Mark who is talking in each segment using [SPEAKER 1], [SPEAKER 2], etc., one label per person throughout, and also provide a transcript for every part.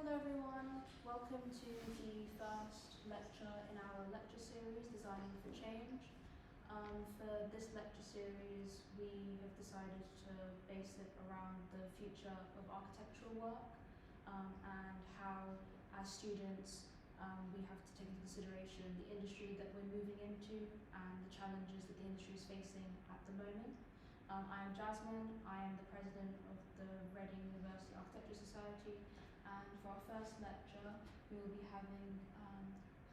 [SPEAKER 1] Hello everyone, welcome to the first lecture in our lecture series, Designing for Change. For this lecture series, we have decided to base it around the future of architectural work and how, as students, we have to take into consideration the industry that we're moving into and the challenges that the industry is facing at the moment. I am Jasmine, I am the president of the Reading University Architecture Society, and for our first lecture we will be having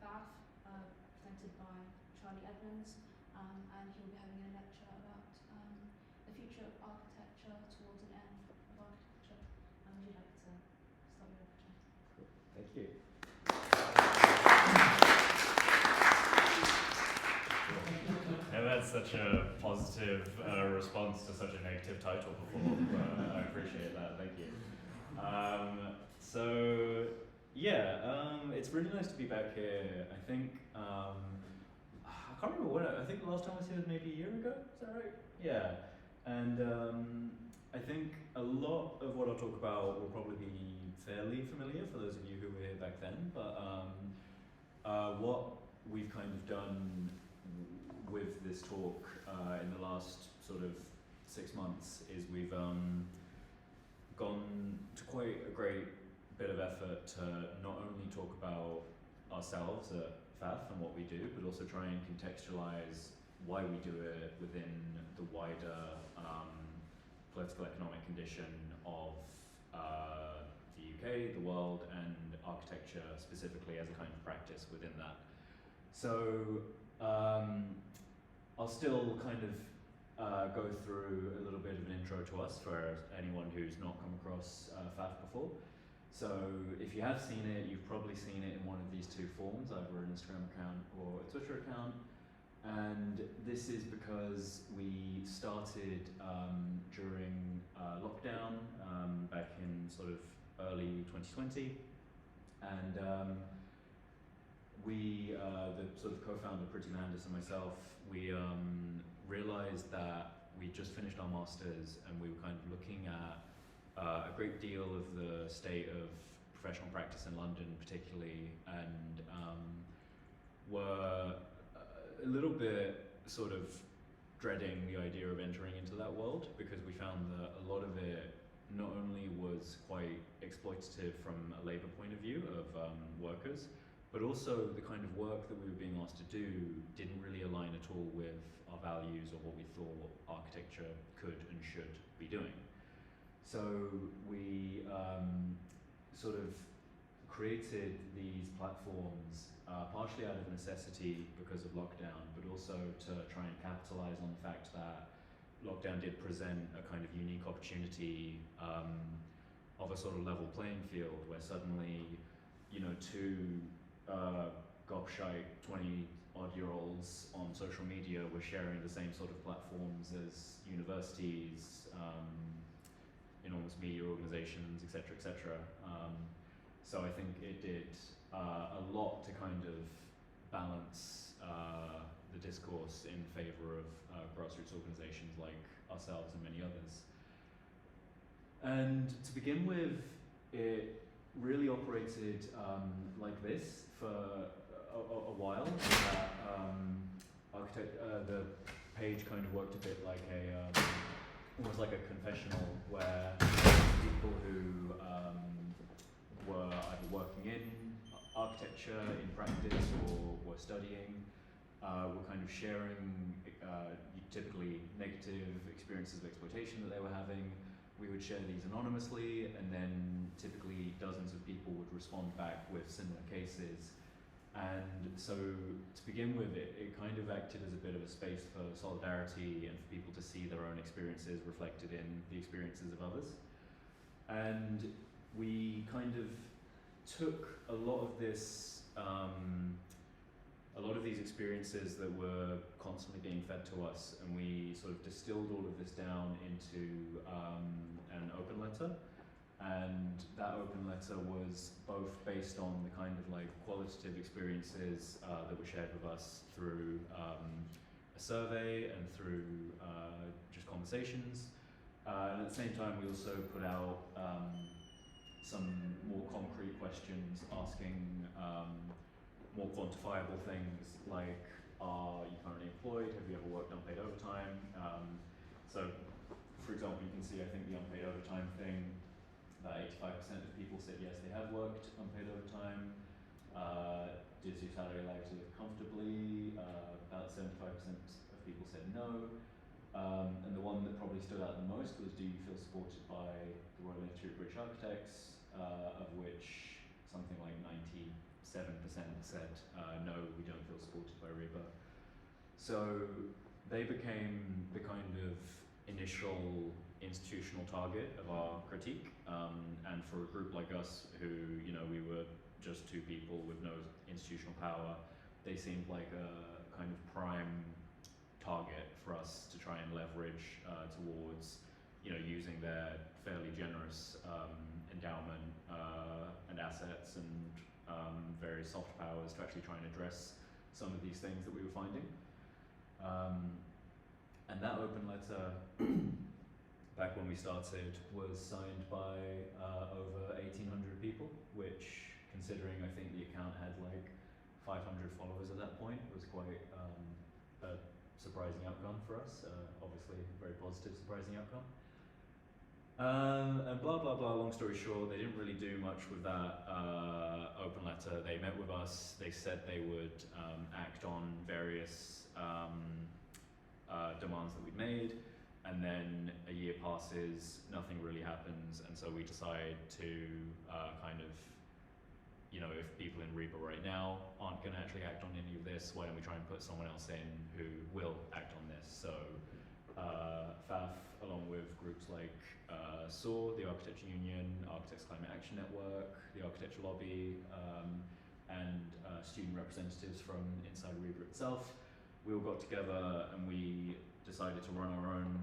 [SPEAKER 1] FAF, presented by Charlie Edmonds, and he will be having a lecture about the future of architecture towards an end of architecture. Would you like to start your lecture?
[SPEAKER 2] Cool. Thank you.
[SPEAKER 3] Yeah, that's such a positive response to such a negative title before. I appreciate that, thank you. It's really nice to be back here. I think, I can't remember when, I think the last time I was here was maybe a year ago, is that right? Yeah, and I think a lot of what I'll talk about will probably be fairly familiar for those of you who were here back then, but what we've kind of done with this talk in the last sort of 6 months is we've gone to quite a great bit of effort to not only talk about ourselves at FAF and what we do, but also try and contextualize why we do it within the wider political economic condition of the UK, the world, and architecture specifically as a kind of practice within that. So I'll still kind of go through a little bit of an intro to us for anyone who's not come across FAF before. So if you have seen it, you've probably seen it in one of these two forms, either an Instagram account or a Twitter account. And this is because we started during lockdown back in sort of early 2020. And we, the sort of co-founder, Pretty Landis, and myself, we realized that we just finished our masters and we were kind of looking at a great deal of the state of professional practice in London particularly, and were a little bit sort of dreading the idea of entering into that world, because we found that a lot of it not only was quite exploitative from a labour point of view of workers, but also the kind of work that we were being asked to do didn't really align at all with our values or what we thought architecture could and should be doing. So we sort of created these platforms partially out of necessity because of lockdown, but also to try and capitalize on the fact that lockdown did present a kind of unique opportunity of a sort of level playing field where suddenly, you know, two gobshite 20-odd-year-olds on social media were sharing the same sort of platforms as universities, enormous media organizations, etc., etc. So I think it did a lot to kind of balance the discourse in favor of grassroots organizations like ourselves and many others. And to begin with, it really operated like this for a while. The page kind of worked a bit like almost like a confessional, where people who were either working in architecture in practice or were studying were kind of sharing typically negative experiences of exploitation that they were having. We would share these anonymously, and then typically dozens of people would respond back with similar cases. And so to begin with, it kind of acted as a bit of a space for solidarity and for people to see their own experiences reflected in the experiences of others. And we kind of took a lot of this, a lot of these experiences that were constantly being fed to us, and we sort of distilled all of this down into an open letter. And that open letter was both based on the kind of like qualitative experiences that were shared with us through a survey and through just conversations. And at the same time, we also put out some more concrete questions, asking more quantifiable things like, are you currently employed? Have you ever worked unpaid overtime? So, for example, you can see, I think the unpaid overtime thing, about 85% of people said yes, they have worked unpaid overtime. Does your salary allow you to live comfortably? About 75% of people said no. And the one that probably stood out the most was, do you feel supported by the Royal Institute of British Architects, of which something like 97% said, no, we don't feel supported by RIBA. So they became the kind of initial institutional target of our critique, and for a group like us who, you know, we were just two people with no institutional power, they seemed like a kind of prime target for us to try and leverage towards, you know, using their fairly generous endowment and assets and various soft powers to actually try and address some of these things that we were finding. And that open letter, back when we started, was signed by over 1,800 people, which, considering I think the account had like 500 followers at that point, was quite a surprising outcome for us. Obviously, a very positive, surprising outcome. And blah, blah, blah, long story short, they didn't really do much with that open letter. They met with us, they said they would act on various demands that we'd made, and then a year passes, nothing really happens, and so we decide to kind of, you know, if people in RIBA right now aren't going to actually act on any of this, why don't we try and put someone else in who will act on this? So FAF, along with groups like SAW, the Architecture Union, Architects Climate Action Network, the Architecture Lobby, and student representatives from inside RIBA itself, we all got together and we decided to run our own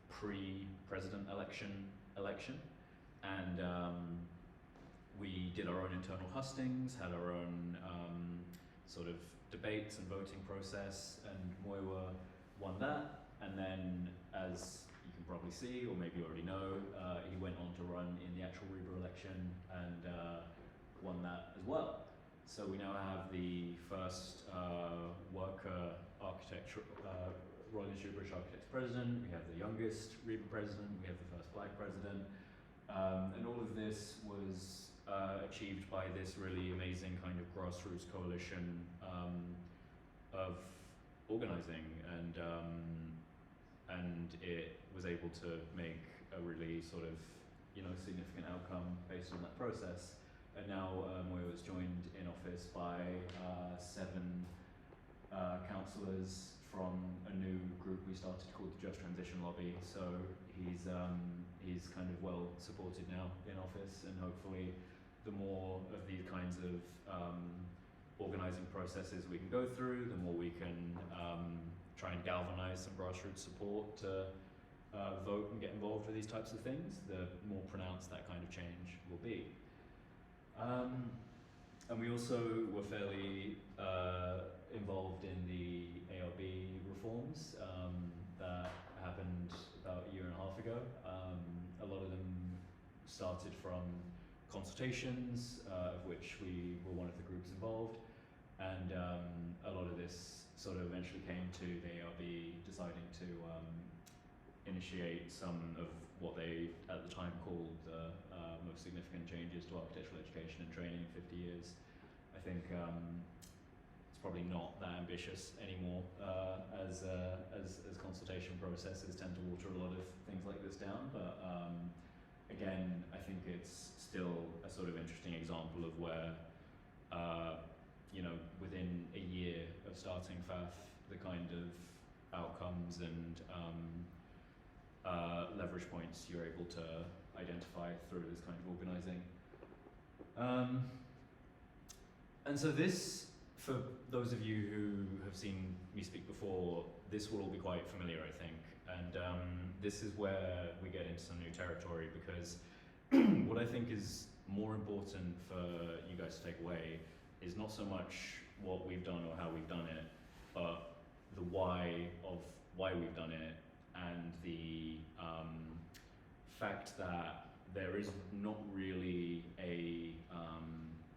[SPEAKER 3] pre-president election, and we did our own internal hustings, had our own sort of debates and voting process, and Moiwa won that. And then, as you can probably see, or maybe you already know, he went on to run in the actual RIBA election and won that as well. So we now have the first worker architecture, Royal Institute of British Architects president, we have the youngest RIBA president, we have the first black president, and all of this was achieved by this really amazing kind of grassroots coalition of organising, and it was able to make a really sort of, you know, significant outcome based on that process. And now Moyo was joined in office by 7 councillors from a new group we started called the Just Transition Lobby. So he's kind of well supported now in office, and hopefully the more of these kinds of organising processes we can go through, the more we can try and galvanise some grassroots support to vote and get involved with these types of things, the more pronounced that kind of change will be. And we also were fairly involved in the ARB reforms that happened about a year and a half ago. A lot of them started from consultations, of which we were one of the groups involved, and a lot of this sort of eventually came to the ARB deciding to initiate some of what they at the time called the most significant changes to architectural education and training in 50 years. I think it's probably not that ambitious anymore, as consultation processes tend to water a lot of things like this down, but again, I think it's still a sort of interesting example of where, you know, within a year of starting FAF, the kind of outcomes and leverage points you're able to identify through this kind of organising. And so this, for those of you who have seen me speak before, this will all be quite familiar, I think. And this is where we get into some new territory, because what I think is more important for you guys to take away is not so much what we've done or how we've done it, but the why of why we've done it, and the fact that there is not really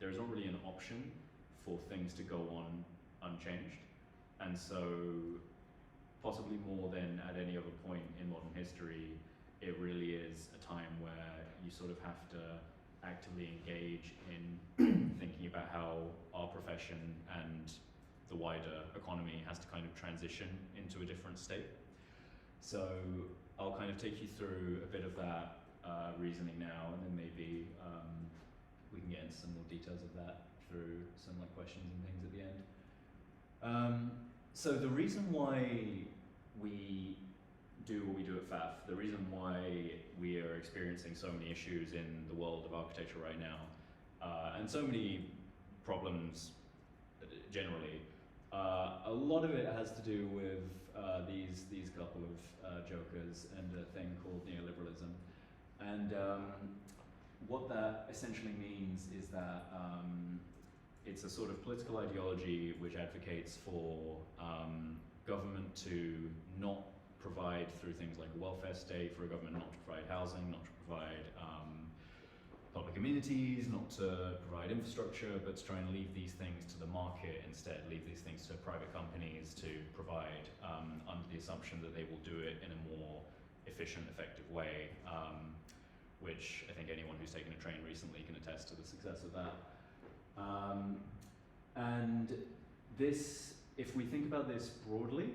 [SPEAKER 3] an option for things to go on unchanged, and so possibly more than at any other point in modern history, it really is a time where you sort of have to actively engage in thinking about how our profession and the wider economy has to kind of transition into a different state. So I'll kind of take you through a bit of that reasoning now, and then maybe we can get into some more details of that through some like questions and things at the end. So the reason why we do what we do at FAF, the reason why we are experiencing so many issues in the world of architecture right now, and so many problems generally, a lot of it has to do with these couple of jokers and a thing called neoliberalism. And what that essentially means is that it's a sort of political ideology which advocates for government to not provide through things like a welfare state, for a government not to provide housing, not to provide public amenities, not to provide infrastructure, but to try and leave these things to the market instead, leave these things to private companies to provide under the assumption that they will do it in a more efficient, effective way, which I think anyone who's taken a train recently can attest to the success of that. And this, if we think about this broadly,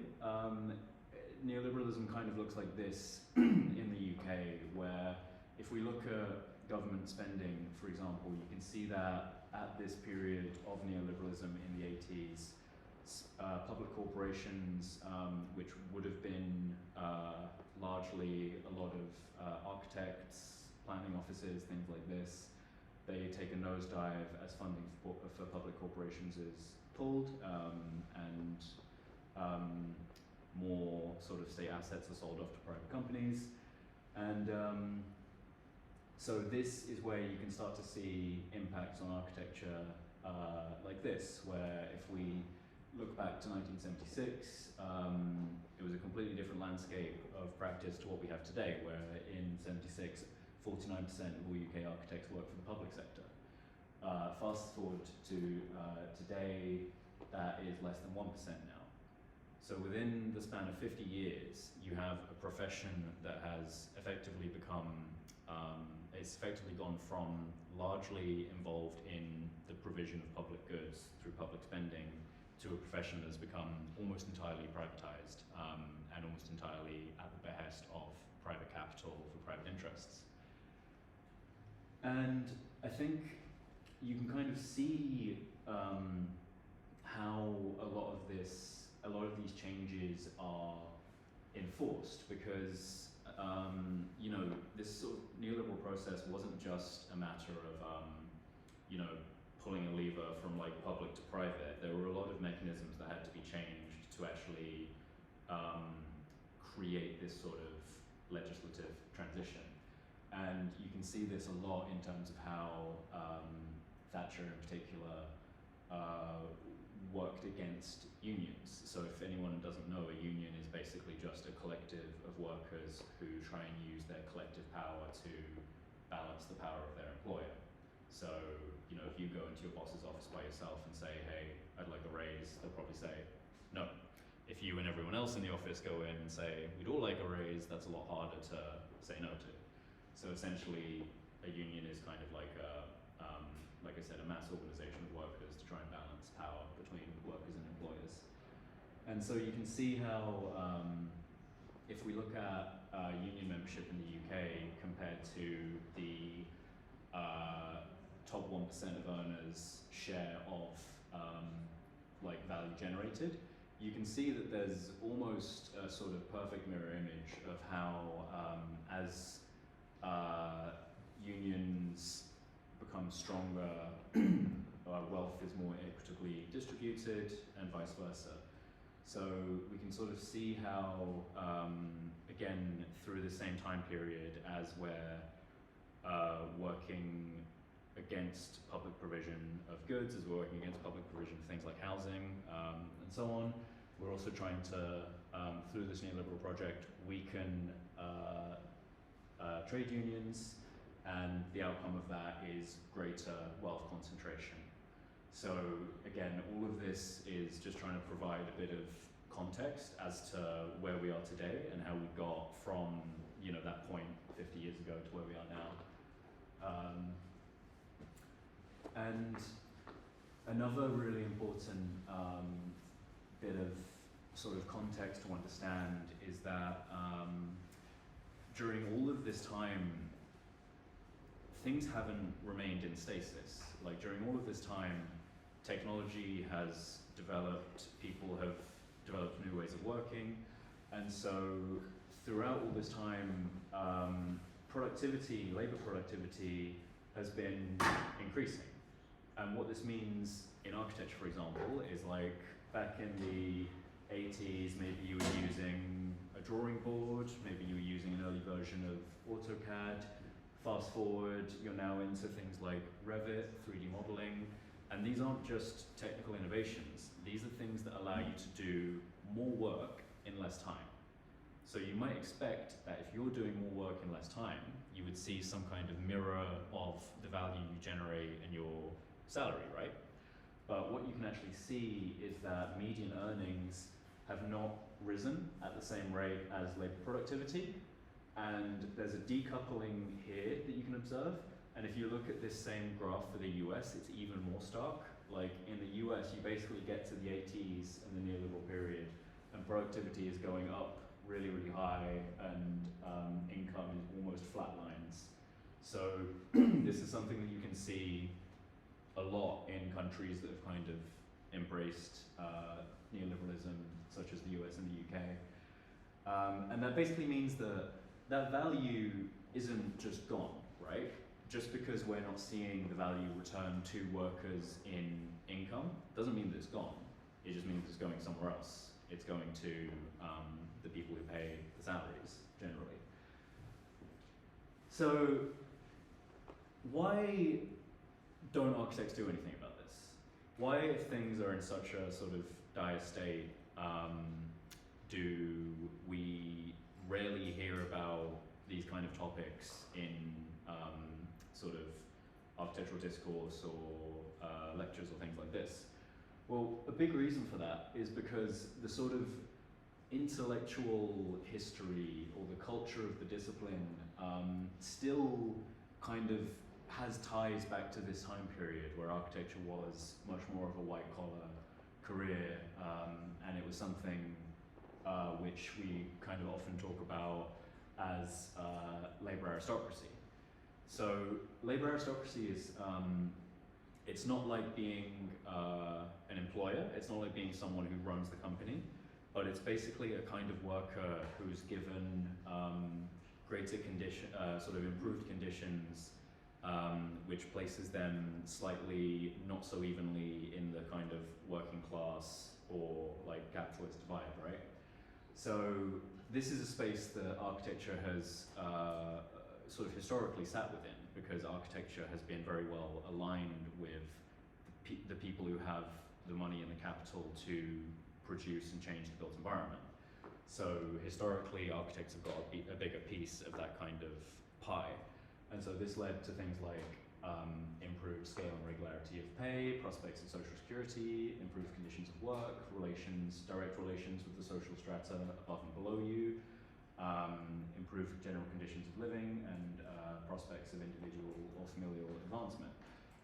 [SPEAKER 3] neoliberalism kind of looks like this in the UK, where if we look at government spending, for example, you can see that at this period of neoliberalism in the 80s, public corporations, which would have been largely a lot of architects, planning offices, things like this, they take a nosedive as funding for public corporations is pulled, and more sort of state assets are sold off to private companies. And so this is where you can start to see impacts on architecture like this, where if we look back to 1976, it was a completely different landscape of practice to what we have today, where in 76, 49% of all UK architects work for the public sector. Fast forward to today, that is less than 1% now. So within the span of 50 years, you have a profession that has effectively become, it's effectively gone from largely involved in the provision of public goods through public spending to a profession that has become almost entirely privatized, and almost entirely at the behest of private capital for private interests. And I think you can kind of see how a lot of these changes are enforced, because you know, this sort of neoliberal process wasn't just a matter of you know, pulling a lever from like public to private. There were a lot of mechanisms that had to be changed to actually create this sort of legislative transition. And you can see this a lot in terms of how Thatcher in particular worked against unions. So if anyone doesn't know, a union is basically just a collective of workers who try and use their collective power to balance the power of their employer. So, you know, if you go into your boss's office by yourself and say, hey, I'd like a raise, they'll probably say, no. If you and everyone else in the office go in and say, we'd all like a raise, that's a lot harder to say no to. So essentially, a union is kind of like I said, a mass organization of workers to try and balance power between workers and employers. And so you can see how, if we look at union membership in the UK compared to the top 1% of earners' share of like value generated, you can see that there's almost a sort of perfect mirror image of how as unions become stronger, wealth is more equitably distributed, and vice versa. So we can sort of see how, again, through the same time period as we're working against public provision of goods, as we're working against public provision of things like housing, and so on, we're also trying to, through this neoliberal project, weaken trade unions and the outcome of that is greater wealth concentration. So again, all of this is just trying to provide a bit of context as to where we are today and how we got from, you know, that point 50 years ago to where we are now. And another really important bit of sort of context to understand is that during all of this time, things haven't remained in stasis. Like during all of this time, technology has developed, people have developed new ways of working, and so throughout all this time, productivity, labor productivity has been increasing. And what this means in architecture, for example, is like back in the 80s, maybe you were using a drawing board, maybe you were using an early version of AutoCAD. Fast forward, you're now into things like Revit, 3D modeling, and these aren't just technical innovations. These are things that allow you to do more work in less time. So you might expect that if you're doing more work in less time, you would see some kind of mirror of the value you generate in your salary, right? But what you can actually see is that median earnings have not risen at the same rate as labor productivity, and there's a decoupling here that you can observe. And if you look at this same graph for the US, it's even more stark. Like in the US, you basically get to the 80s and the neoliberal period, and productivity is going up really, really high, and income is almost flatlines. So this is something that you can see a lot in countries that have kind of embraced neoliberalism, such as the US and the UK. And that basically means that that value isn't just gone, right? Just because we're not seeing the value return to workers in income doesn't mean that it's gone. It just means it's going somewhere else. It's going to the people who pay the salaries, generally. So why don't architects do anything about this? Why, if things are in such a sort of dire state, do we rarely hear about these kind of topics in sort of architectural discourse or lectures or things like this? Well, a big reason for that is because the sort of intellectual history or the culture of the discipline still kind of has ties back to this time period where architecture was much more of a white-collar career, and it was something which we kind of often talk about as labor aristocracy. So labor aristocracy is, it's not like being an employer, it's not like being someone who runs the company, but it's basically a kind of worker who's given greater condition, sort of improved conditions, which places them slightly not so evenly in the kind of working class or like capitalist divide, right? So this is a space that architecture has sort of historically sat within, because architecture has been very well aligned with the people who have the money and the capital to produce and change the built environment. So historically, architects have got a bigger piece of that kind of pie. And so this led to things like improved scale and regularity of pay, prospects of social security, improved conditions of work, direct relations with the social strata above and below you, improved general conditions of living, and prospects of individual or familial advancement.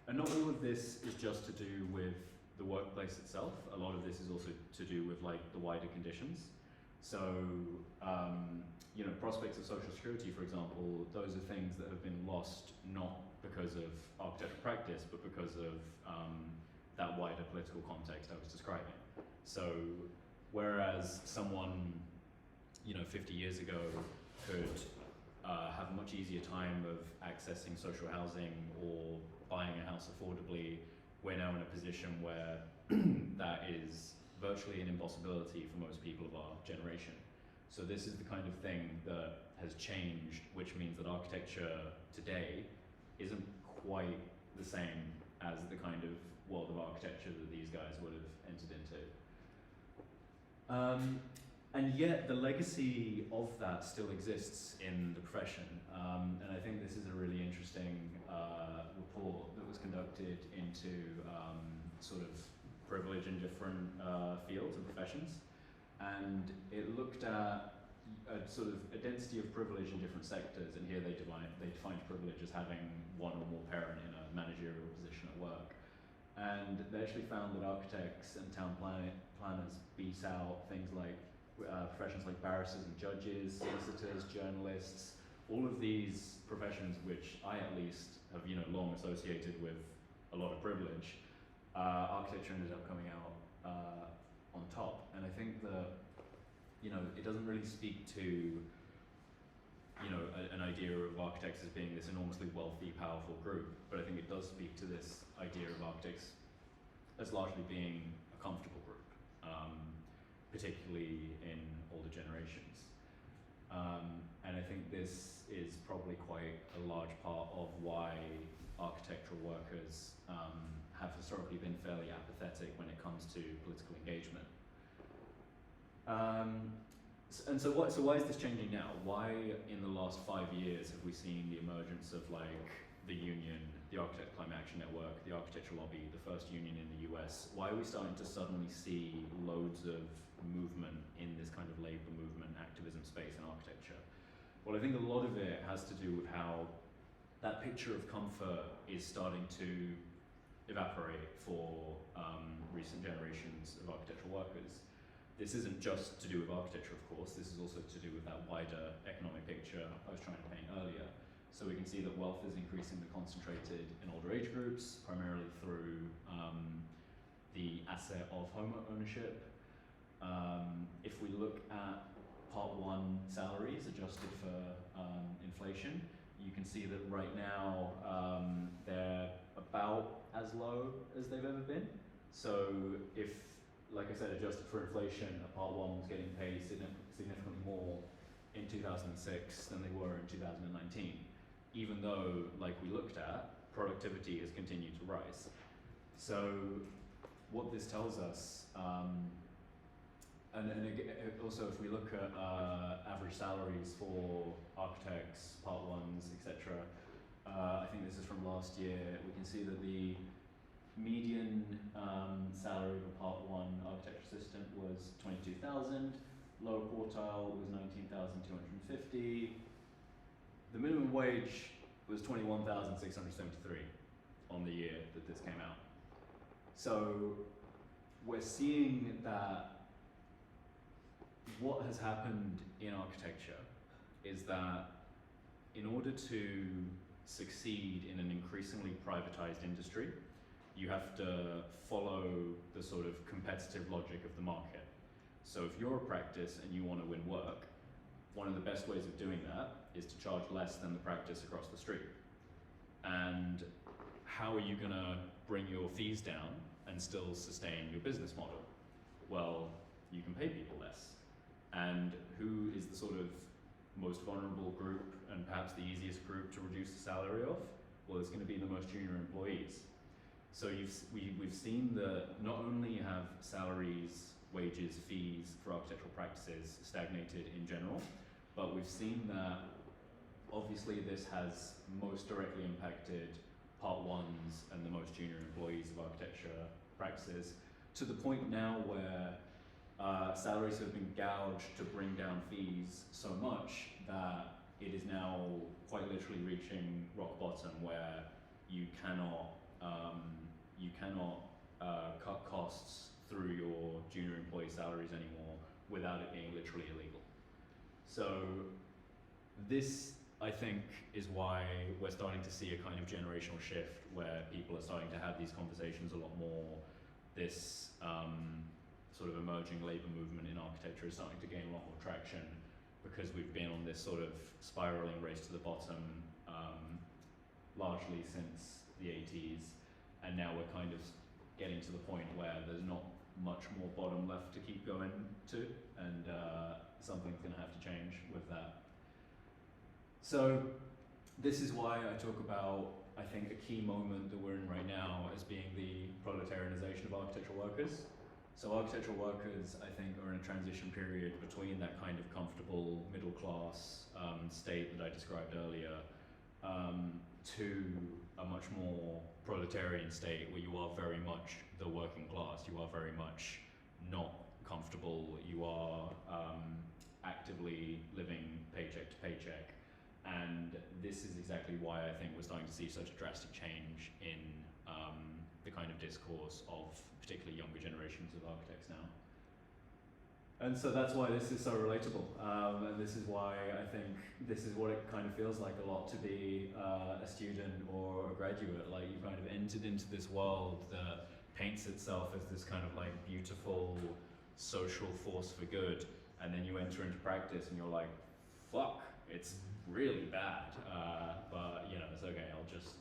[SPEAKER 3] And not all of this is just to do with the workplace itself. A lot of this is also to do with like the wider conditions. So, you know, prospects of social security, for example, those are things that have been lost not because of architectural practice, but because of that wider political context I was describing. So, whereas someone, you know, 50 years ago could have a much easier time of accessing social housing or buying a house affordably, we're now in a position where that is virtually an impossibility for most people of our generation. So this is the kind of thing that has changed, which means that architecture today isn't quite the same as the kind of world of architecture that these guys would have entered into. And yet the legacy of that still exists in the profession. And I think this is a really interesting report that was conducted into sort of privilege in different fields and professions. And it looked at a sort of a density of privilege in different sectors, and here they defined privilege as having one or more parent in a managerial position at work. And they actually found that architects and town planners beat out things like professions like barristers and judges, solicitors, journalists, all of these professions which I at least have long associated with a lot of privilege. Architecture ended up coming out on top, and I think that it doesn't really speak to an idea of architects as being this enormously wealthy, powerful group, but I think it does speak to this idea of architects as largely being a comfortable group, particularly in older generations. And I think this is probably quite a large part of why architectural workers have historically been fairly apathetic when it comes to political engagement. So why is this changing now? Why in the last 5 years have we seen the emergence of like the union, the Architect Climate Action Network, the Architecture Lobby, the first union in the US? Why are we starting to suddenly see loads of movement in this kind of labor movement activism space in architecture? Well, I think a lot of it has to do with how that picture of comfort is starting to evaporate for recent generations of architectural workers. This isn't just to do with architecture, of course, this is also to do with that wider economic picture I was trying to paint earlier. So we can see that wealth is increasingly concentrated in older age groups, primarily through the asset of home ownership. If we look at Part 1 salaries adjusted for inflation, you can see that right now they're about as low as they've ever been. So if, like I said, adjusted for inflation, a Part 1 was getting paid significantly more in 2006 than they were in 2019, even though, like we looked at, productivity has continued to rise. So what this tells us, and also if we look at average salaries for architects, Part 1s, etc., I think this is from last year, we can see that the median salary of a Part 1 architecture assistant was 22,000, lower quartile was 19,250. The minimum wage was 21,673 on the year that this came out. So we're seeing that what has happened in architecture is that in order to succeed in an increasingly privatized industry, you have to follow the sort of competitive logic of the market. So if you're a practice and you want to win work, one of the best ways of doing that is to charge less than the practice across the street. And how are you going to bring your fees down and still sustain your business model? Well, you can pay people less. And who is the sort of most vulnerable group and perhaps the easiest group to reduce the salary of? Well, it's going to be the most junior employees. So we've seen that not only have salaries, wages, fees for architectural practices stagnated in general, but we've seen that obviously this has most directly impacted Part 1s and the most junior employees of architecture practices, to the point now where salaries have been gouged to bring down fees so much that it is now quite literally reaching rock bottom, where you cannot cut costs through your junior employee salaries anymore without it being literally illegal. So this, I think, is why we're starting to see a kind of generational shift where people are starting to have these conversations a lot more. This sort of emerging labour movement in architecture is starting to gain a lot more traction because we've been on this sort of spiralling race to the bottom largely since the 80s, and now we're kind of getting to the point where there's not much more bottom left to keep going to, and something's going to have to change with that. So this is why I talk about, I think, a key moment that we're in right now as being the proletarianization of architectural workers. So architectural workers, I think, are in a transition period between that kind of comfortable middle class state that I described earlier to a much more proletarian state where you are very much the working class, you are very much not comfortable, you are actively living paycheck to paycheck. And this is exactly why I think we're starting to see such a drastic change in the kind of discourse of particularly younger generations of architects now. And so that's why this is so relatable, and this is why I think this is what it kind of feels like a lot to be a student or a graduate. Like, you kind of entered into this world that paints itself as this kind of like beautiful social force for good, and then you enter into practice and you're like, fuck, it's really bad, but you know, it's okay, I'll just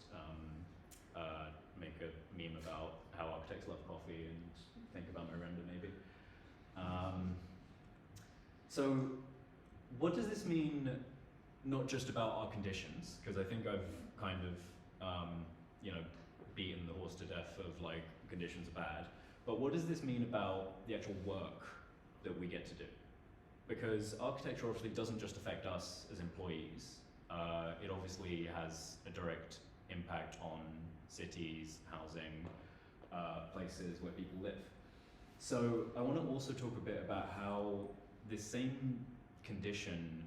[SPEAKER 3] make a meme about how architects love coffee and think about my render maybe. So what does this mean, not just about our conditions, because I think I've kind of you know, beaten the horse to death of like conditions are bad, but what does this mean about the actual work that we get to do? Because architecture obviously doesn't just affect us as employees, it obviously has a direct impact on cities, housing, places where people live. So I want to also talk a bit about how this same condition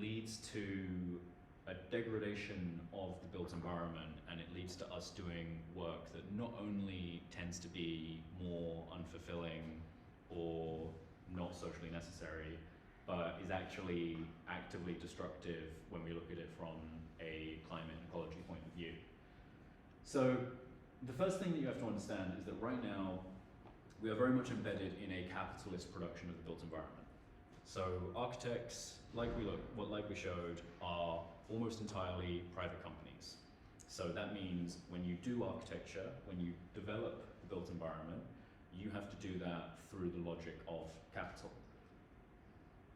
[SPEAKER 3] leads to a degradation of the built environment, and it leads to us doing work that not only tends to be more unfulfilling or not socially necessary, but is actually actively destructive when we look at it from a climate and ecology point of view. So the first thing that you have to understand is that right now we are very much embedded in a capitalist production of the built environment. So architects, like we showed, are almost entirely private companies. So that means when you do architecture, when you develop the built environment, you have to do that through the logic of capital.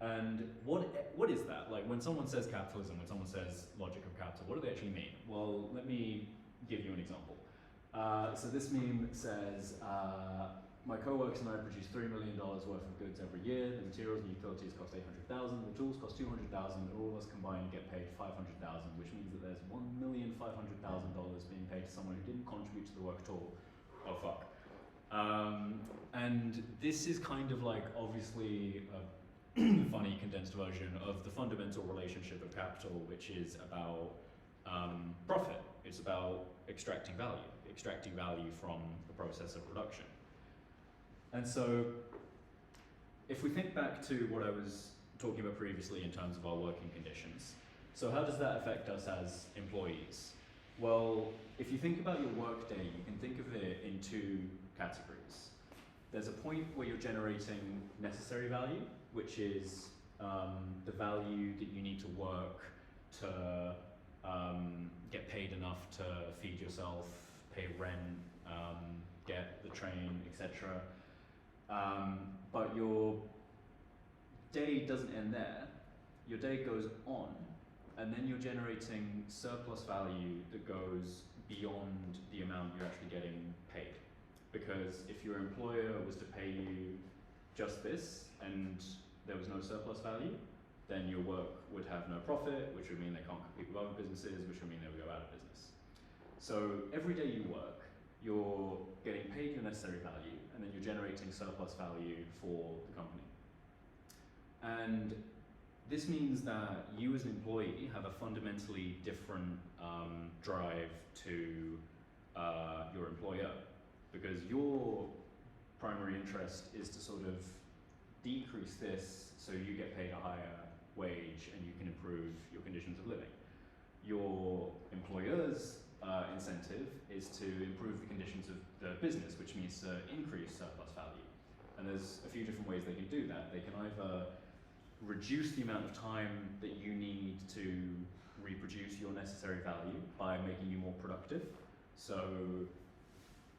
[SPEAKER 3] And what is that? Like, when someone says capitalism, when someone says logic of capital, what do they actually mean? Well, let me give you an example. So this meme says, my co-workers and I produce $3 million worth of goods every year. The materials and utilities cost $800,000. The tools cost $200,000. And all of us combined get paid $500,000, which means that there's $1,500,000 being paid to someone who didn't contribute to the work at all. Oh fuck. And this is kind of like obviously a funny condensed version of the fundamental relationship of capital, which is about profit. It's about extracting value from the process of production. And so if we think back to what I was talking about previously in terms of our working conditions, so how does that affect us as employees? Well, if you think about your work day, you can think of it in two categories. There's a point where you're generating necessary value, which is the value that you need to work to get paid enough to feed yourself, pay rent, get the train, etc. But your day doesn't end there. Your day goes on, and then you're generating surplus value that goes beyond the amount you're actually getting paid. Because if your employer was to pay you just this, and there was no surplus value, then your work would have no profit, which would mean they can't compete with other businesses, which would mean they would go out of business. So every day you work, you're getting paid your necessary value, and then you're generating surplus value for the company. And this means that you as an employee have a fundamentally different drive to your employer, because your primary interest is to sort of decrease this so you get paid a higher wage and you can improve your conditions of living. Your employer's incentive is to improve the conditions of the business, which means to increase surplus value. And there's a few different ways they can do that. They can either reduce the amount of time that you need to reproduce your necessary value by making you more productive. So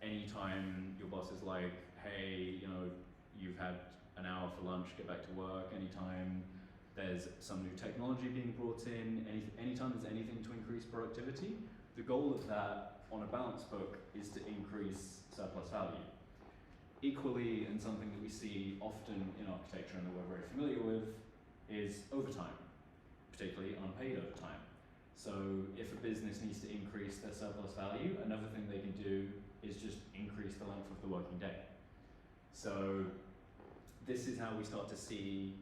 [SPEAKER 3] anytime your boss is like, hey, you know, you've had an hour for lunch, get back to work. Anytime there's some new technology being brought in, anytime there's anything to increase productivity, the goal of that on a balance book is to increase surplus value. equally, and something that we see often in architecture and that we're very familiar with, is overtime, particularly unpaid overtime. So if a business needs to increase their surplus value, another thing they can do is just increase the length of the working day. So this is how we start to see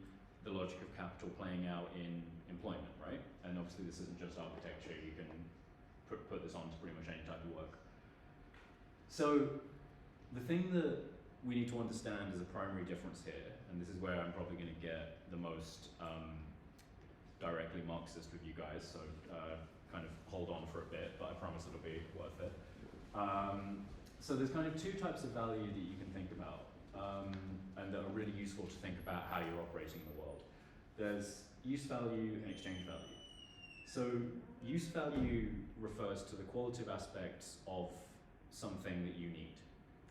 [SPEAKER 3] the logic of capital playing out in employment, right? And obviously this isn't just architecture, you can put this on to pretty much any type of work. So the thing that we need to understand as a primary difference here, and this is where I'm probably going to get the most directly Marxist with you guys, so kind of hold on for a bit, but I promise it'll be worth it. So there's kind of two types of value that you can think about, and that are really useful to think about how you're operating in the world. There's use value and exchange value. So use value refers to the qualitative aspects of something that you need.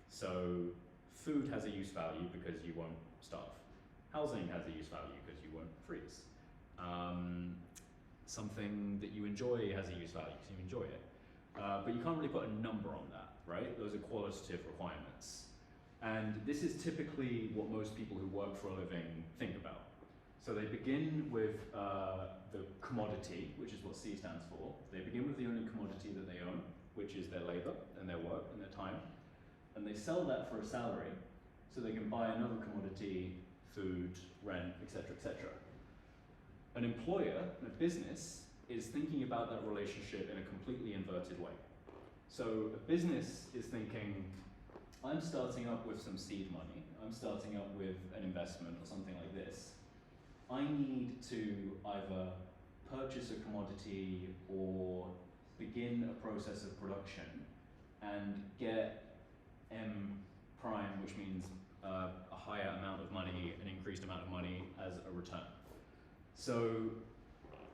[SPEAKER 3] So food has a use value because you won't starve. Housing has a use value because you won't freeze. Something that you enjoy has a use value because you enjoy it. But you can't really put a number on that, right? Those are qualitative requirements. And this is typically what most people who work for a living think about. So they begin with the commodity, which is what C stands for. They begin with the only commodity that they own, which is their labor and their work and their time. And they sell that for a salary, so they can buy another commodity, food, rent, etc., etc. An employer, a business, is thinking about that relationship in a completely inverted way. So a business is thinking, I'm starting up with some seed money, I'm starting up with an investment or something like this. I need to either purchase a commodity or begin a process of production and get M prime, which means a higher amount of money, an increased amount of money as a return. So,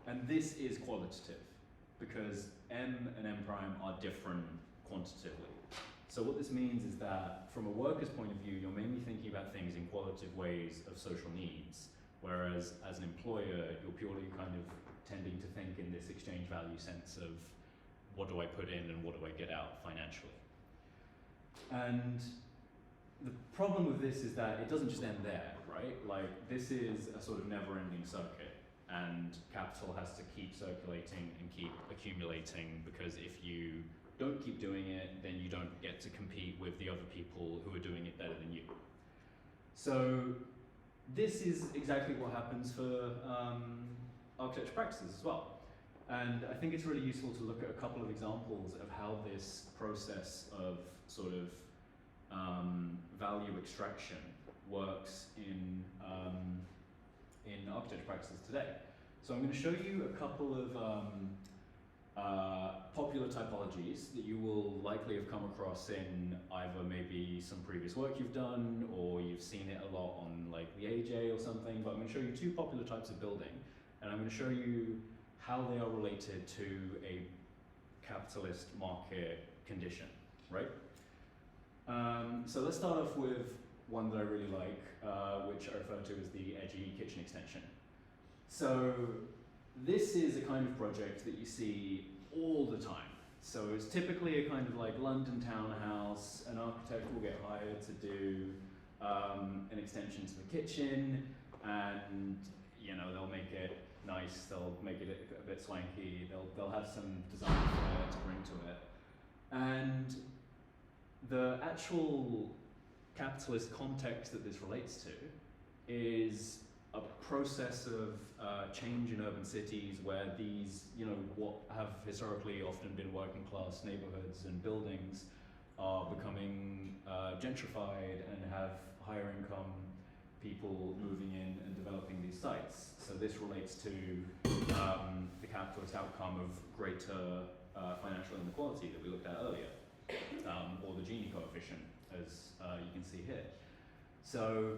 [SPEAKER 3] and this is qualitative because M and M prime are different quantitatively. So what this means is that from a worker's point of view, you're mainly thinking about things in qualitative ways of social needs, whereas as an employer, you're purely kind of tending to think in this exchange value sense of what do I put in and what do I get out financially. And the problem with this is that it doesn't just end there, right? Like, this is a sort of never-ending circuit, and capital has to keep circulating and keep accumulating, because if you don't keep doing it, then you don't get to compete with the other people who are doing it better than you. So this is exactly what happens for architecture practices as well. And I think it's really useful to look at a couple of examples of how this process of sort of value extraction works in architecture practices today. So I'm going to show you a couple of popular typologies that you will likely have come across in either maybe some previous work you've done, or you've seen it a lot on like the AJ or something. But I'm going to show you two popular types of building, and I'm going to show you how they are related to a capitalist market condition, right? So let's start off with one that I really like, which I refer to as the edgy kitchen extension. So this is a kind of project that you see all the time. So it's typically a kind of like London townhouse. An architect will get hired to do an extension to the kitchen, and you know, they'll make it nice, they'll make it a bit swanky, they'll have some design flair to bring to it. And the actual capitalist context that this relates to is a process of change in urban cities where these, you know, what have historically often been working class neighborhoods and buildings are becoming gentrified and have higher income people moving in and developing these sites. So this relates to the capitalist outcome of greater financial inequality that we looked at earlier, or the Gini coefficient, as you can see here. So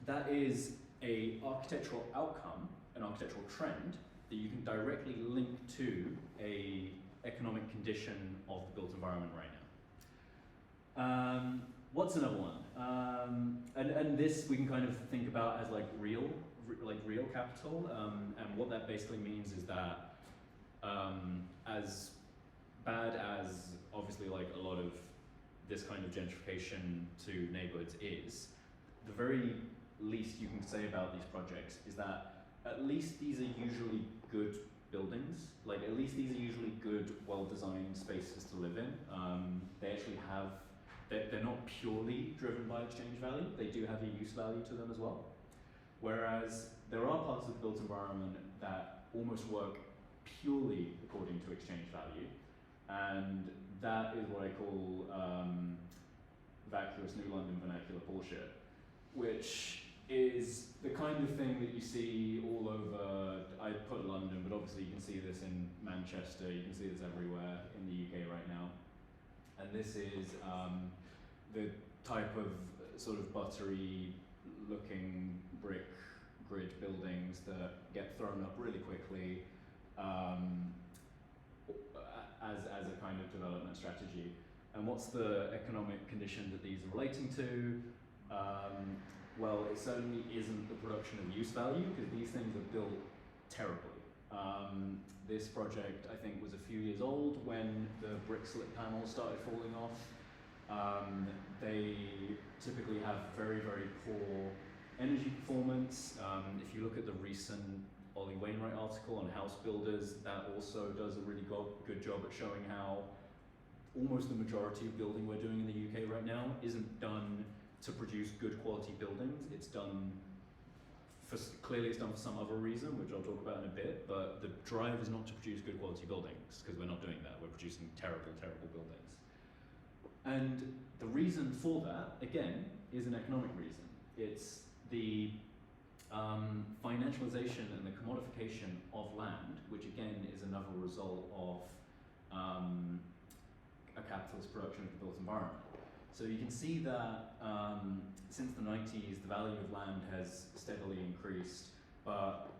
[SPEAKER 3] that is an architectural outcome, an architectural trend that you can directly link to a economic condition of the built environment right now. What's another one? And this we can kind of think about as like real capital, and what that basically means is that as bad as obviously like a lot of this kind of gentrification to neighbourhoods is, the very least you can say about these projects is that at least these are usually good buildings, like at least these are usually good, well-designed spaces to live in. They actually have, they're not purely driven by exchange value, they do have a use value to them as well. Whereas there are parts of the built environment that almost work purely according to exchange value, and that is what I call vacuous New London vernacular bullshit, which is the kind of thing that you see all over, I put London, but obviously you can see this in Manchester, you can see this everywhere in the UK right now. And this is the type of sort of buttery looking brick grid buildings that get thrown up really quickly as a kind of development strategy. And what's the economic condition that these are relating to? Well, it certainly isn't the production of use value, because these things are built terribly. This project, I think, was a few years old when the brick slip panels started falling off. They typically have very, very poor energy performance. If you look at the recent Ollie Wainwright article on house builders, that also does a really good job at showing how almost the majority of building we're doing in the UK right now isn't done to produce good quality buildings. It's done for, clearly it's done for some other reason, which I'll talk about in a bit, but the drive is not to produce good quality buildings, because we're not doing that. We're producing terrible, terrible buildings. And the reason for that, again, is an economic reason. It's the financialization and the commodification of land, which again is another result of a capitalist production of the built environment. So you can see that since the 90s, the value of land has steadily increased, but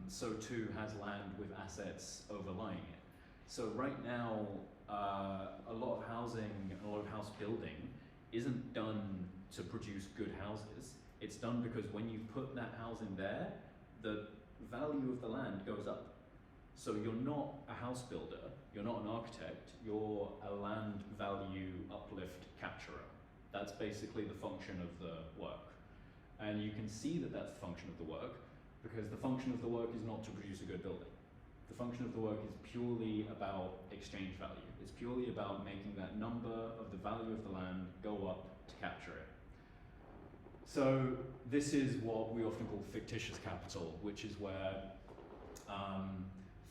[SPEAKER 3] so too has land with assets overlying it. So right now, a lot of housing, a lot of house building isn't done to produce good houses. It's done because when you put that house in there, the value of the land goes up. So you're not a house builder, you're not an architect, you're a land value uplift capturer. That's basically the function of the work. And you can see that that's the function of the work, because the function of the work is not to produce a good building. The function of the work is purely about exchange value. It's purely about making that number of the value of the land go up to capture it. So this is what we often call fictitious capital, which is where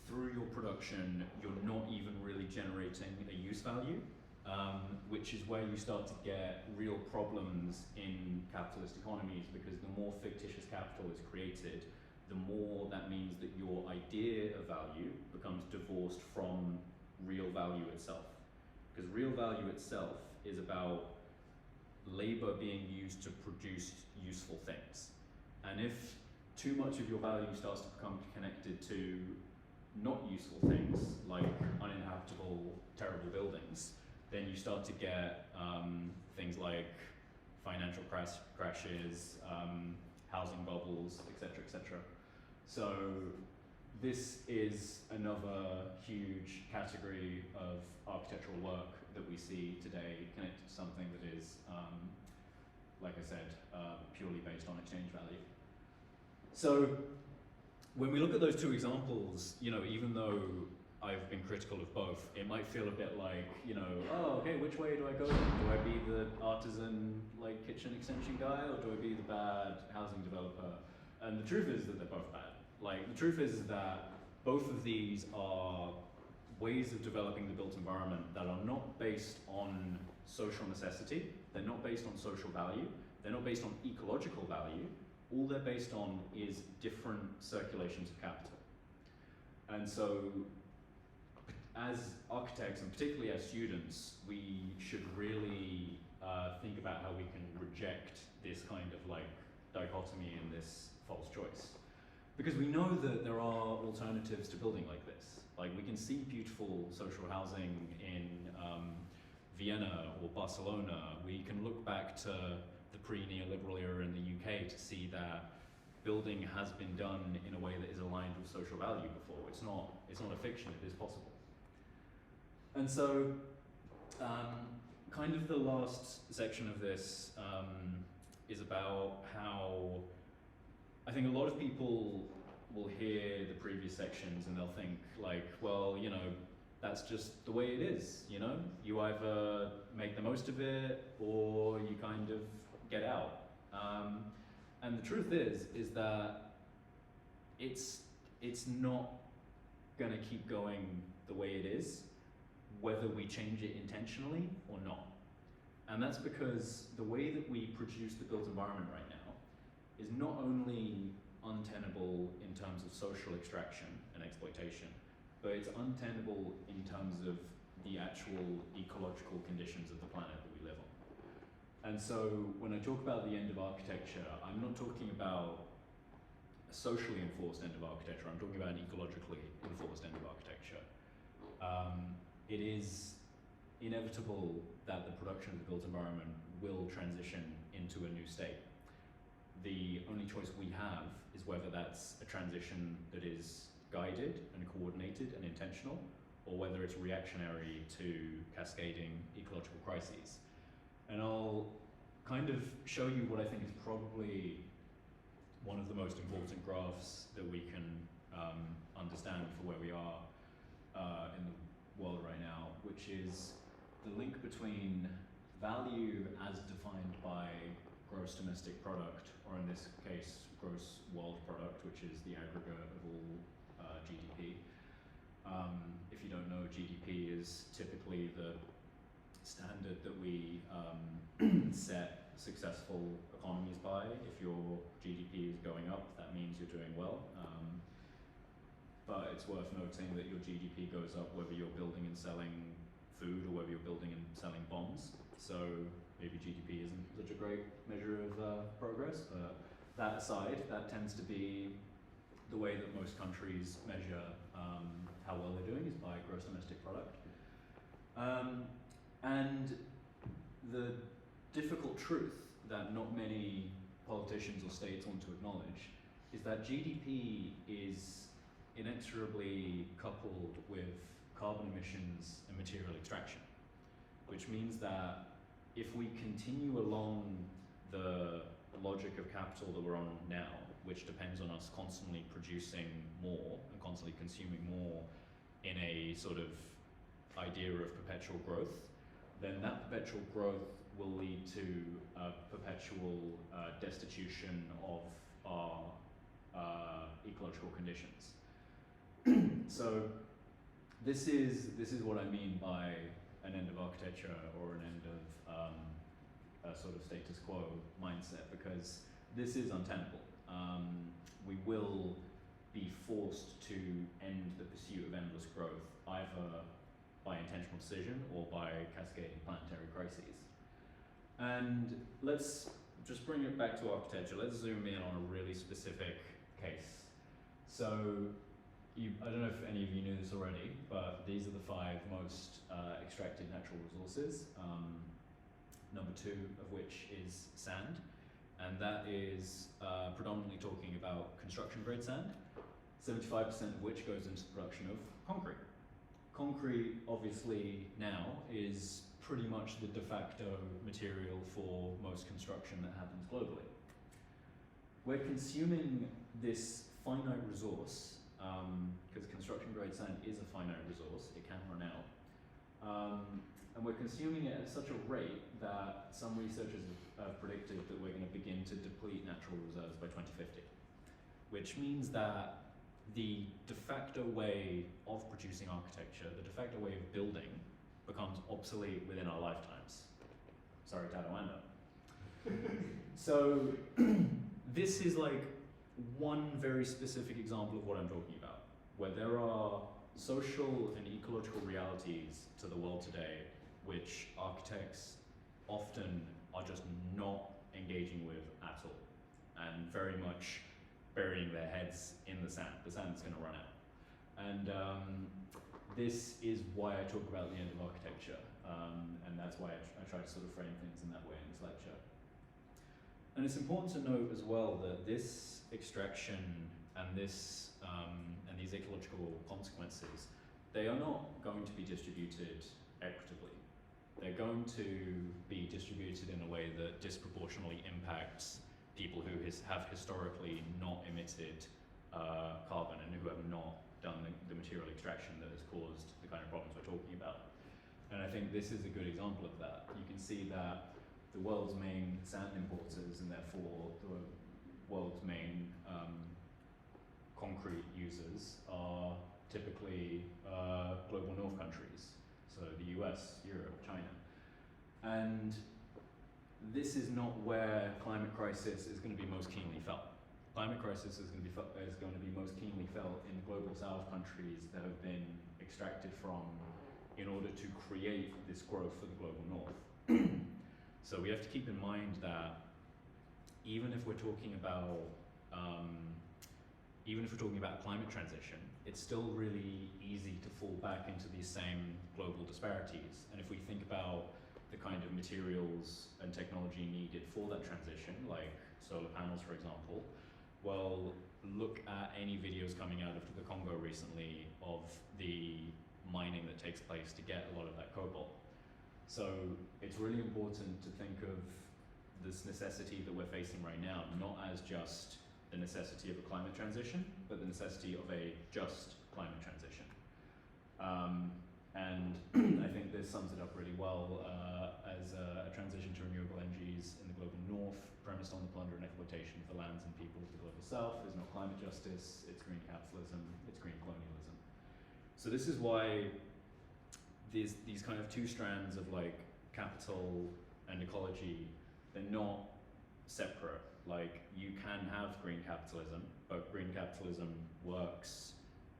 [SPEAKER 3] through your production, you're not even really generating a use value, which is where you start to get real problems in capitalist economies, because the more fictitious capital is created, the more that means that your idea of value becomes divorced from real value itself. Because real value itself is about labor being used to produce useful things. And if too much of your value starts to become connected to not useful things, like uninhabitable, terrible buildings, then you start to get things like financial crashes, housing bubbles, etc., etc. So this is another huge category of architectural work that we see today, connected to something that is, like I said, purely based on exchange value. So when we look at those two examples, you know, even though I've been critical of both, it might feel a bit like, you know, oh, okay, which way do I go then? Do I be the artisan, like, kitchen extension guy, or do I be the bad housing developer? And the truth is that they're both bad. Like, the truth is that both of these are ways of developing the built environment that are not based on social necessity, they're not based on social value, they're not based on ecological value. All they're based on is different circulations of capital. And so, as architects, and particularly as students, we should really think about how we can reject this kind of like dichotomy and this false choice. Because we know that there are alternatives to building like this. Like, we can see beautiful social housing in Vienna or Barcelona. We can look back to the pre-neoliberal era in the UK to see that building has been done in a way that is aligned with social value before. It's not a fiction, it is possible. And so, kind of the last section of this is about how I think a lot of people will hear the previous sections and they'll think like, well, you know, that's just the way it is, you know? You either make the most of it or you kind of get out. And the truth is that it's not gonna keep going the way it is, whether we change it intentionally or not. And that's because the way that we produce the built environment right now is not only untenable in terms of social extraction and exploitation, but it's untenable in terms of the actual ecological conditions of the planet that we live on. And so when I talk about the end of architecture, I'm not talking about a socially enforced end of architecture, I'm talking about an ecologically enforced end of architecture. It is inevitable that the production of the built environment will transition into a new state. The only choice we have is whether that's a transition that is guided and coordinated and intentional, or whether it's reactionary to cascading ecological crises. And I'll kind of show you what I think is probably one of the most important graphs that we can understand for where we are in the world right now, which is the link between value as defined by gross domestic product, or in this case, gross world product, which is the aggregate of all GDP. If you don't know, GDP is typically the standard that we set successful economies by. If your GDP is going up, that means you're doing well. But it's worth noting that your GDP goes up whether you're building and selling food or whether you're building and selling bonds. So maybe GDP isn't such a great measure of progress, but that aside, that tends to be the way that most countries measure how well they're doing, is by gross domestic product. And the difficult truth that not many politicians or states want to acknowledge is that GDP is inexorably coupled with carbon emissions and material extraction, which means that if we continue along the logic of capital that we're on now, which depends on us constantly producing more and constantly consuming more in a sort of idea of perpetual growth, then that perpetual growth will lead to a perpetual destitution of our ecological conditions. So this is what I mean by an end of architecture or an end of a sort of status quo mindset, because this is untenable. We will be forced to end the pursuit of endless growth, either by intentional decision or by cascading planetary crises. And let's just bring it back to architecture. Let's zoom in on a really specific case. So, I don't know if any of you knew this already, but these are the 5 most extracted natural resources, number 2 of which is sand, and that is predominantly talking about construction grade sand, 75% of which goes into the production of concrete. Concrete, obviously, now is pretty much the de facto material for most construction that happens globally. We're consuming this finite resource, because construction grade sand is a finite resource, it can run out, and we're consuming it at such a rate that some researchers have predicted that we're going to begin to deplete natural reserves by 2050, which means that the de facto way of producing architecture, the de facto way of building, becomes obsolete within our lifetimes. Sorry, Tadawanda. So this is like one very specific example of what I'm talking about, where there are social and ecological realities to the world today which architects often are just not engaging with at all, and very much burying their heads in the sand. The sand's going to run out. And this is why I talk about the end of architecture, and that's why I try to sort of frame things in that way in this lecture. And it's important to note as well that this extraction and this and these ecological consequences, they are not going to be distributed equitably. they're going to be distributed in a way that disproportionately impacts people who have historically not emitted carbon and who have not done the material extraction that has caused the kind of problems we're talking about. And I think this is a good example of that. You can see that the world's main sand importers and therefore the world's main concrete users are typically global north countries, so the US, Europe, China. And this is not where climate crisis is going to be most keenly felt. Climate crisis is going to be most keenly felt in the global south countries that have been extracted from in order to create this growth for the global north. So we have to keep in mind that even if we're talking about climate transition, it's still really easy to fall back into these same global disparities. And if we think about the kind of materials and technology needed for that transition, like solar panels, for example, well, look at any videos coming out of the Congo recently of the mining that takes place to get a lot of that cobalt. So it's really important to think of this necessity that we're facing right now, not as just the necessity of a climate transition, but the necessity of a just climate transition. And I think this sums it up really well as a transition to renewable energies in the global north, premised on the plunder and exploitation of the lands and people of the global south, is not climate justice, it's green capitalism, it's green colonialism. So this is why these kind of two strands of like capital and ecology, they're not separate. Like, you can have green capitalism, but green capitalism works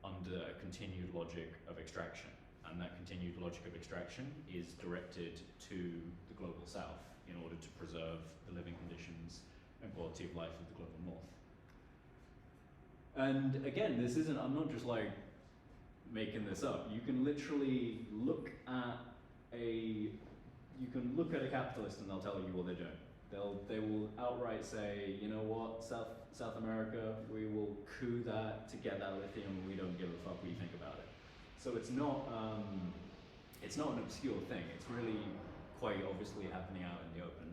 [SPEAKER 3] under a continued logic of extraction. And that continued logic of extraction is directed to the global south in order to preserve the living conditions and quality of life of the global north. And again, I'm not just like making this up. You can literally look at a capitalist and they'll tell you what they're doing. They will outright say, you know what, South America, we will coup that to get that lithium, and we don't give a fuck what you think about it. So it's not an obscure thing. It's really quite obviously happening out in the open.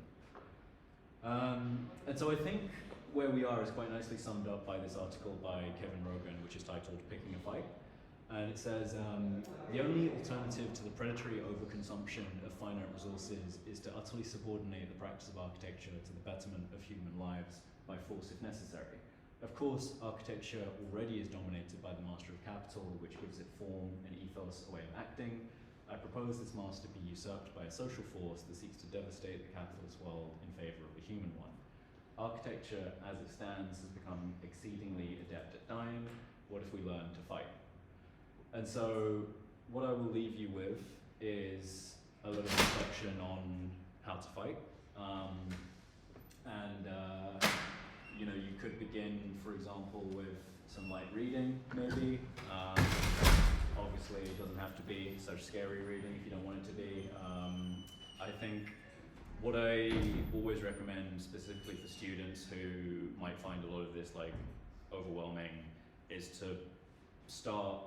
[SPEAKER 3] And so I think where we are is quite nicely summed up by this article by Kevin Rogan, which is titled "Picking a Fight." And it says, the only alternative to the predatory overconsumption of finite resources is to utterly subordinate the practice of architecture to the betterment of human lives by force if necessary. Of course, architecture already is dominated by the master of capital, which gives it form, an ethos, a way of acting. I propose this master be usurped by a social force that seeks to devastate the capitalist world in favor of the human one. Architecture, as it stands, has become exceedingly adept at dying. What if we learn to fight? And so what I will leave you with is a little reflection on how to fight. You know, you could begin, for example, with some light reading, maybe. Obviously, it doesn't have to be such scary reading if you don't want it to be. I think what I always recommend, specifically for students who might find a lot of this like overwhelming, is to start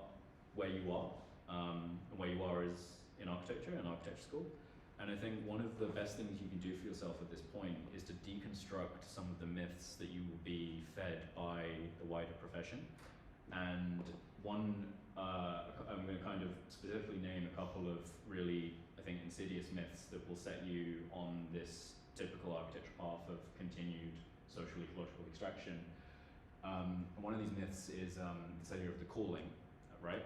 [SPEAKER 3] where you are. And where you are is in architecture school. And I think one of the best things you can do for yourself at this point is to deconstruct some of the myths that you will be fed by the wider profession. And I'm going to kind of specifically name a couple of really, I think, insidious myths that will set you on this typical architecture path of continued social ecological extraction. And one of these myths is this idea of the calling, right?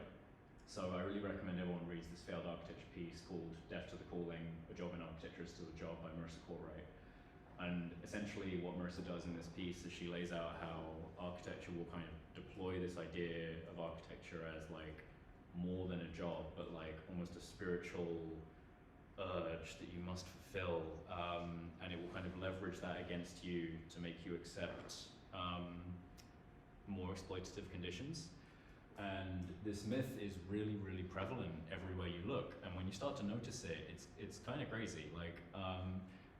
[SPEAKER 3] So I really recommend everyone reads this failed architecture piece called Death to the Calling, A Job in Architecture is Still a Job by Marissa Corray. And essentially what Marissa does in this piece is she lays out how architecture will kind of deploy this idea of architecture as like more than a job, but like almost a spiritual urge that you must fulfill. And it will kind of leverage that against you to make you accept more exploitative conditions. And this myth is really, really prevalent everywhere you look. And when you start to notice it, it's kind of crazy. Like,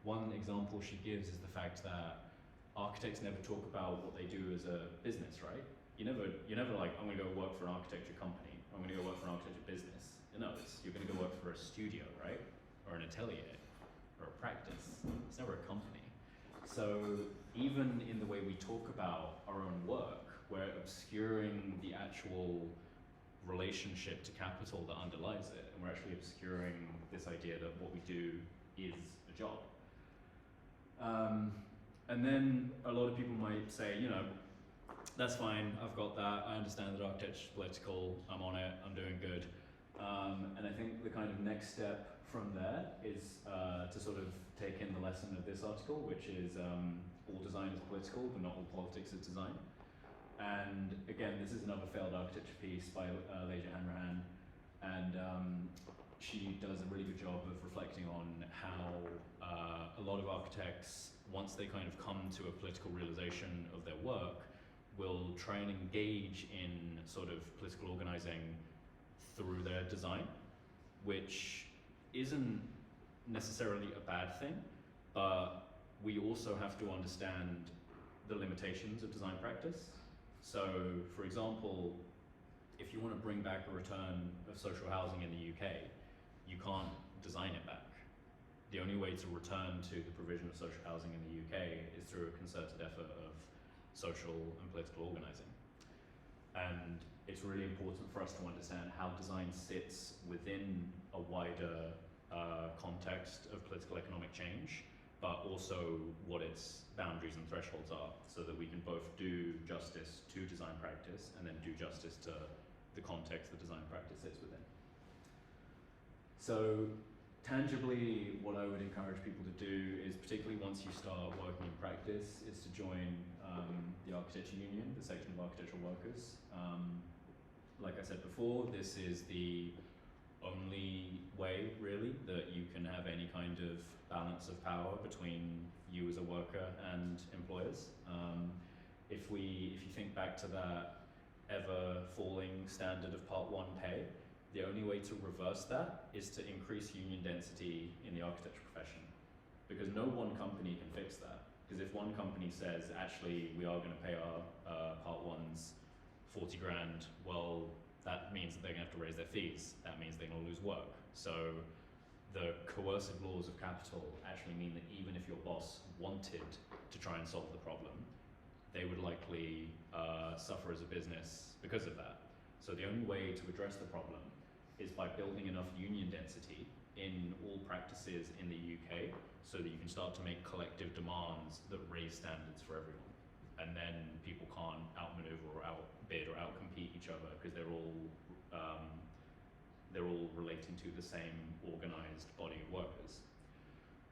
[SPEAKER 3] one example she gives is the fact that architects never talk about what they do as a business, right? You're never like, I'm gonna go work for an architecture company. I'm gonna go work for an architecture business. No, you're gonna go work for a studio, right? Or or an atelier or a practice. It's never a company. So even in the way we talk about our own work, we're obscuring the actual relationship to capital that underlies it, and we're actually obscuring this idea that what we do is a job. And then a lot of people might say, you know, that's fine, I've got that, I understand that architecture's political, I'm on it, I'm doing good. And I think the kind of next step from there is to sort of take in the lesson of this article, which is all design is political, but not all politics is design. And again, this is another failed architecture piece by Leja Hanrahan, and she does a really good job of reflecting on how a lot of architects, once they kind of come to a political realization of their work, will try and engage in sort of political organizing through their design, which isn't necessarily a bad thing, but we also have to understand the limitations of design practice. So, for example, if you want to bring back a return of social housing in the UK, you can't design it back. The only way to return to the provision of social housing in the UK is through a concerted effort of social and political organising. And it's really important for us to understand how design sits within a wider context of political economic change, but also what its boundaries and thresholds are, so that we can both do justice to design practice and then do justice to the context that design practice sits within. So tangibly, what I would encourage people to do is, particularly once you start working in practice, is to join the Architecture Union, the section of architectural workers. Like I said before, this is the only way, really, that you can have any kind of balance of power between you as a worker and employers. If you think back to that ever falling standard of Part 1 pay, the only way to reverse that is to increase union density in the architecture profession, because no one company can fix that. Because if one company says, actually, we are going to pay our Part 1s 40 grand, well, that means that they're going to have to raise their fees. That means they're going to lose work. So the coercive laws of capital actually mean that even if your boss wanted to try and solve the problem, they would likely suffer as a business because of that. So the only way to address the problem is by building enough union density in all practices in the UK so that you can start to make collective demands that raise standards for everyone. And then people can't outmaneuver or outbid or outcompete each other because they're all relating to the same organized body of workers.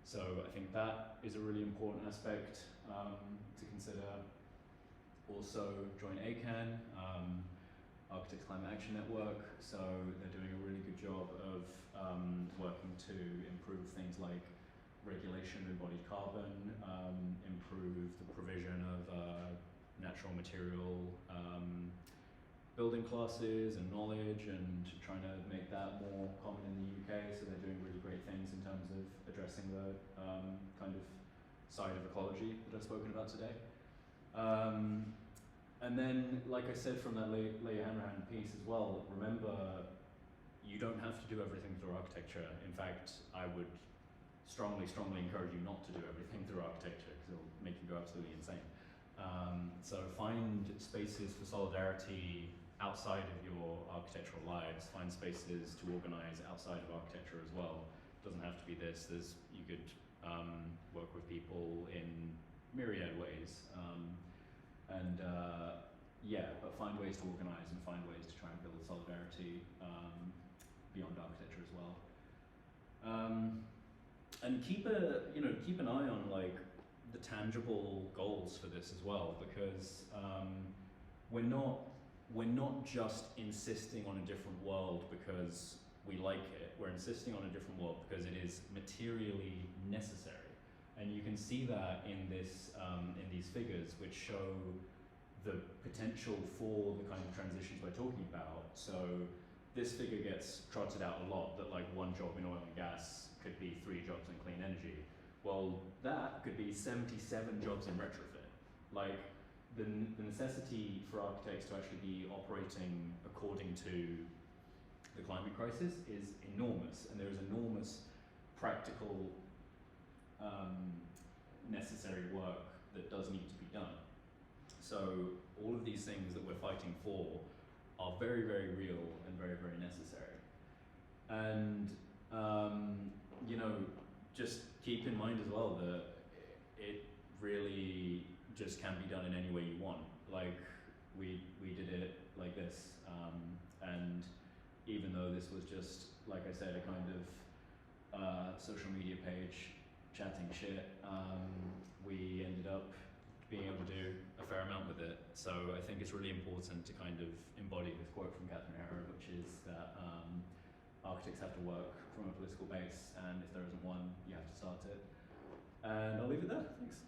[SPEAKER 3] So I think that is a really important aspect to consider. Also join ACAN, Architects Climate Action Network. So they're doing a really good job of working to improve things like regulation of embodied carbon, improve the provision of natural material building classes and knowledge, and trying to make that more common in the UK. So they're doing really great things in terms of addressing the kind of side of ecology that I've spoken about today. And then, like I said from that Leja Hanrahan piece as well, remember, you don't have to do everything through architecture. In fact, I would strongly encourage you not to do everything through architecture, because it'll make you go absolutely insane. So find spaces for solidarity outside of your architectural lives. Find spaces to organize outside of architecture as well. It doesn't have to be this. You could work with people in myriad ways. But find ways to organize and find ways to try and build solidarity beyond architecture as well. And keep an eye on like the tangible goals for this as well, because we're not just insisting on a different world because we like it. We're insisting on a different world because it is materially necessary. And you can see that in this, in these figures, which show the potential for the kind of transitions we're talking about. So this figure gets trotted out a lot, that like one job in oil and gas could be 3 jobs in clean energy. Well, that could be 77 jobs in retrofit. Like the necessity for architects to actually be operating according to the climate crisis is enormous, and there is enormous practical, necessary work that does need to be done. So all of these things that we're fighting for are very, very real and very, very necessary. And you know, just keep in mind as well that it really just can be done in any way you want. Like we did it like this, and even though this was just, like I said, a kind of social media page chatting shit, we ended up being able to do a fair amount with it. So I think it's really important to kind of embody this quote from Catherine Herrera, which is that architects have to work from a political base, and if there isn't one, you have to start it. And I'll leave it there. Thanks.